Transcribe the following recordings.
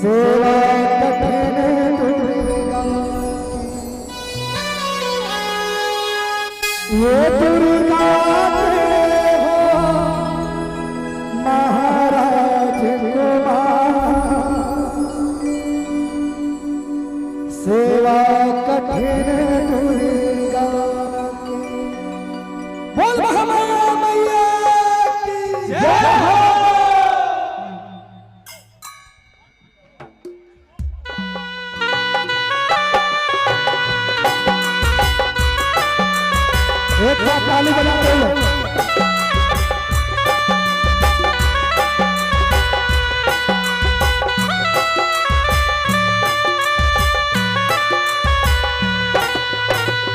सेवा कठिन दुर्गा ये दुर्गा हो महाराज कुमार सेवा कठिन दुर्गा बोल महामाया मैया की जय हो। एक बार ताली बजा रहे हो।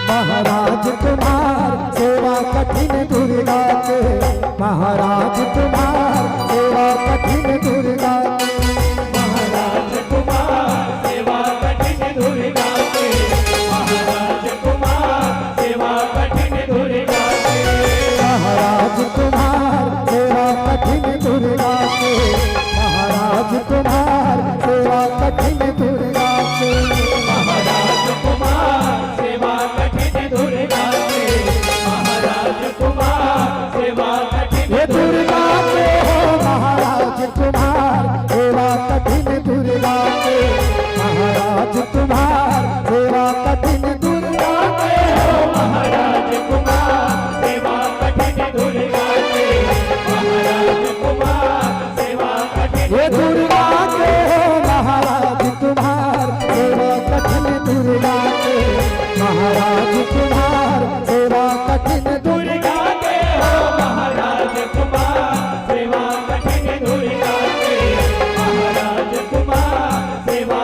महाराज कुमार सेवा कठिन दुर्गा के महाराज कुमार सेवा कठिन दुर्गा के महाराज कुमार सेवा कठिन दुर्गा के महाराज कुमार सेवा कठिन दुर्गा के महाराज कुमार सेवा कठिन दुर्गा के महाराज कुमार सेवा कठिन दुर्गा के महाराज कुमार सेवा कठिन दुर्गा के महाराज कुमार सेवा कठिन ये दुर्गा के हो महाराज कुमार सेवा कठिन दुर्गा के महाराज कुमार सेवा कठिन दुर्गा के हो महाराज कुमार सेवा कठिन दुर्गा के महाराज कुमार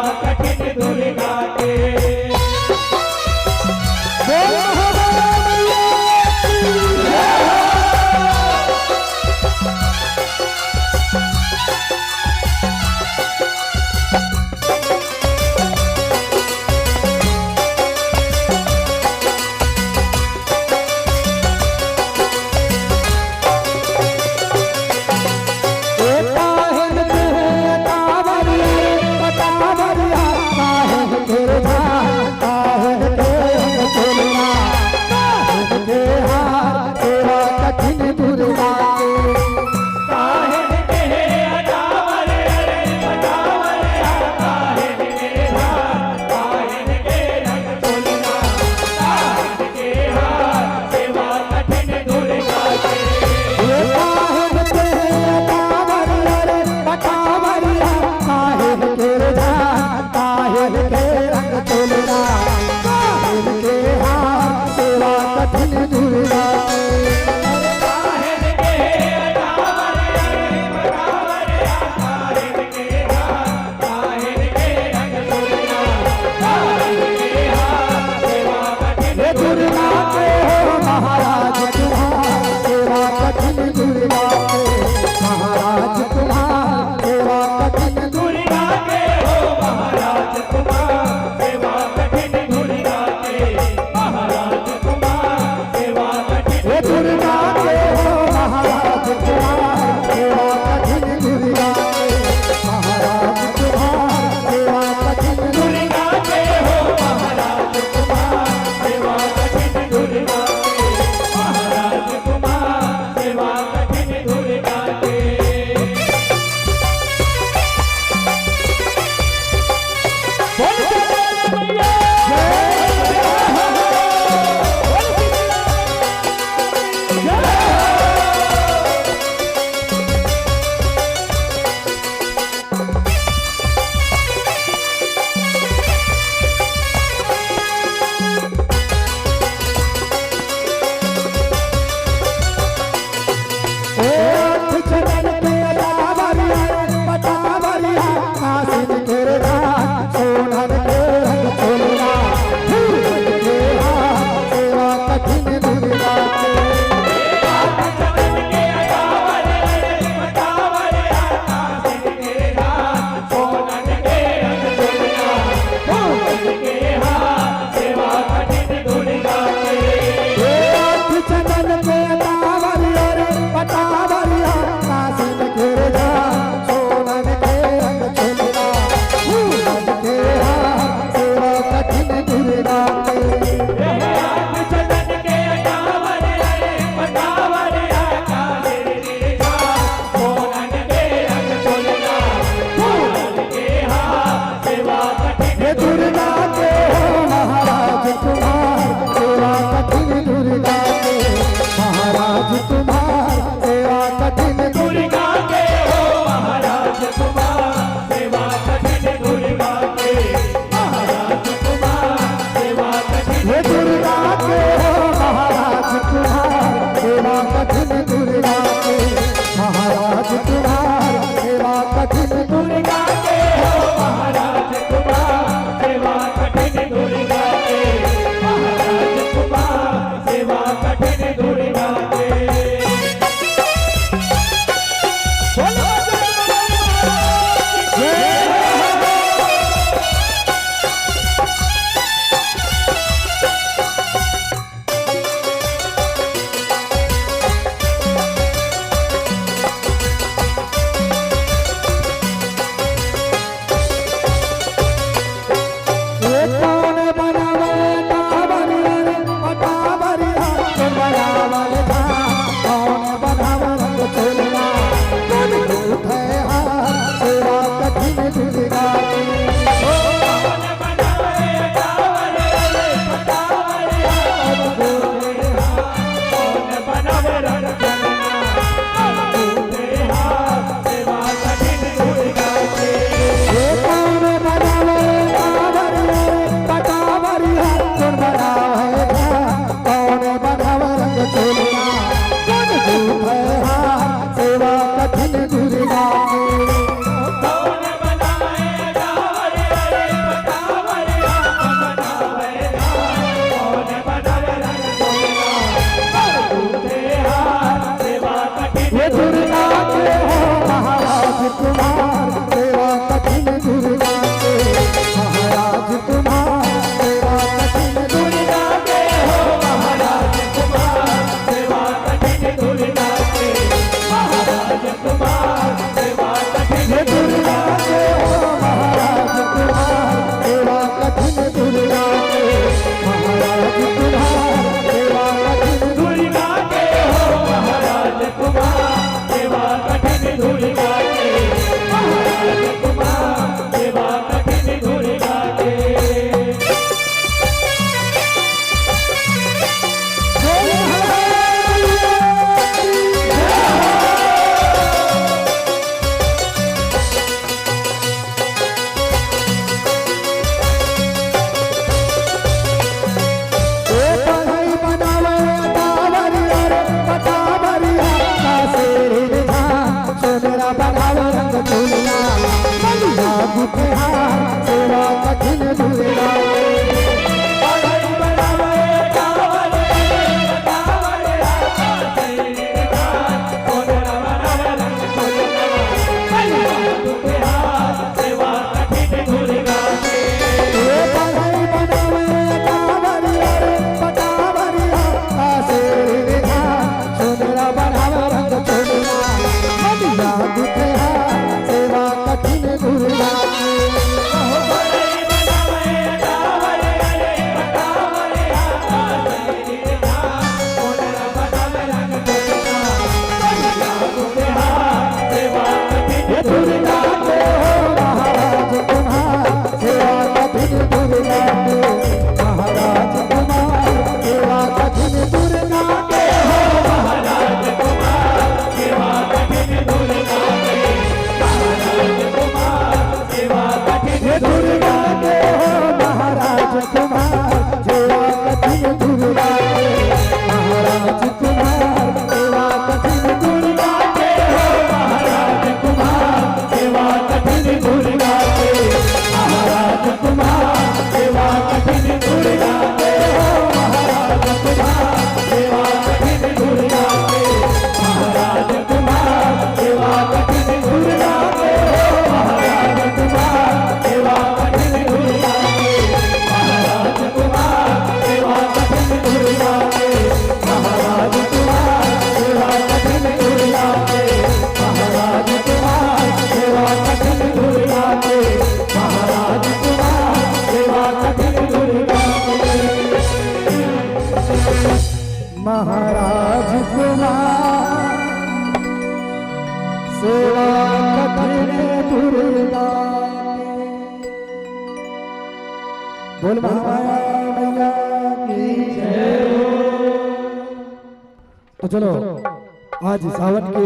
सेवा कठिन ये दुर्गा के हो महाराज कुमार सेवा कठिन दुर्गा के महाराज कुमार सेवा कठिन दुर्गा के हो महाराज कुमार सेवा कठिन दुर्गा के महाराज कुमार सेवा कठिन दुर्गा के बोल महामाया मैया की जय हो। दुखहार सेवा कठिन दुर्गा के बढ़ई बनावे कावरे कावरे तेरी निधान सोनरा बनावे रंग सोनरा बढ़ई दुखहार सेवा कठिन दुर्गा के बढ़ई बनावे कावरिया रे पटावरिया आसेरी निधान सोनरा बनावे रंग सोनरा बढ़िया दुखहार सेवा कठिन दुर्गा के बढ़ई बनावे कावरे पटावरे तेरी निधान सोनरा बनावे रंग सोनरा बढ़िया दुखहार सेवा कठिन दुर्गा दुर्गा के हो महाराज कुमार सेवा कठिन दुर्गा के महाराज कुमार सेवा कठिन दुर्गा के हो महाराज कुमार सेवा कठिन दुर्गा के महाराज कुमार सेवा कठिन दुर्गा के हो महाराज कुमार सेवा कठिन दुर्गा के महाराज कुमार सेवा कठिन दुर्गा के हो महाराज कुमार सेवा कठिन दुर्गा के महाराज कुमार सेवा कठिन दुर्गा के महाराज कुमार सेवा कठिन दुर्गा के महाराज कुमार सेवा कठिन दुर्गा के महाराज कुमार सेवा कठिन दुर्गा के महाराज कुमार सेवा कठिन दुर्गा के महाराज कुमार सेवा कठिन दुर्गा के महाराज कुमार सेवा कठिन दुर्गा के महाराज कुमार सेवा कठिन दुर्गा के महाराज कुमार सेवा कठिन दुर्गा के बोल महामाया मैया की जय। तो चलो आज सावन के